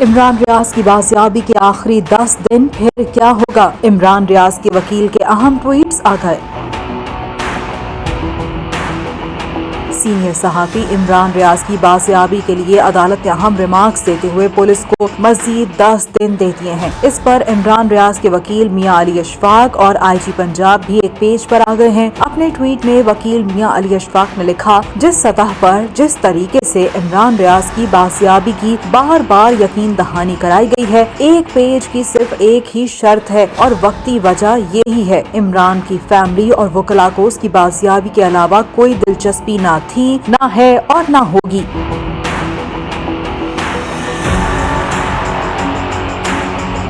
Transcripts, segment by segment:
इमरान रियाज की बाजियाबी के आखिरी 10 दिन फिर क्या होगा? इमरान रियाज के वकील के अहम ट्वीट्स आ गए। सीनियर सहाफ़ी इमरान रियाज की बाजियाबी के लिए अदालत ने अहम रिमार्क्स देते हुए पुलिस को मजीद 10 दिन दे दिए हैं। इस पर इमरान रियाज के वकील मियां अली अशफाक और आईजी पंजाब भी एक पेज पर आ गए हैं। अपने ट्वीट में वकील मियां अली अशफाक ने लिखा, जिस सतह पर जिस तरीके से इमरान रियाज की बाजियाबी की बार बार यकीन दहानी कराई गई है, एक पेज की सिर्फ एक ही शर्त है और वक्ती वजह यही है, इमरान की फैमिली और वकला को उसकी बाजियाबी के अलावा कोई दिलचस्पी ना थी, ना है और ना होगी।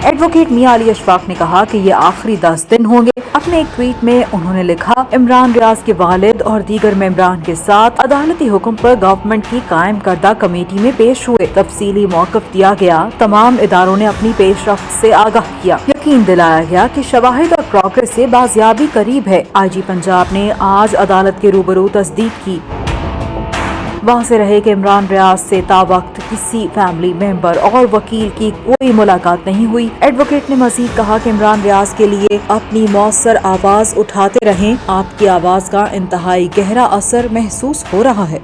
एडवोकेट मियां अली अशफाक ने कहा कि ये आखिरी 10 दिन होंगे। अपने एक ट्वीट में उन्होंने लिखा, इमरान रियाज के वालिद और दीगर मेंबरान के साथ अदालती हुक्म पर गवर्नमेंट की कायम करदा कमेटी में पेश हुए। तफसीली मौक़िफ़ दिया गया। तमाम इदारों ने अपनी पेशरफ्त से आगाह किया। यकीन दिलाया गया कि शवाहिद और प्रोग्रेस से बाजियाबी करीब है। आईजी पंजाब ने आज अदालत के रूबरू तस्दीक की। वहाँ से रहे कि इमरान रियाज से तावक्त किसी फैमिली मेंबर और वकील की कोई मुलाकात नहीं हुई। एडवोकेट ने मजीद कहा कि इमरान रियाज के लिए अपनी मौसर आवाज उठाते रहें, आपकी आवाज का इंतहाई गहरा असर महसूस हो रहा है।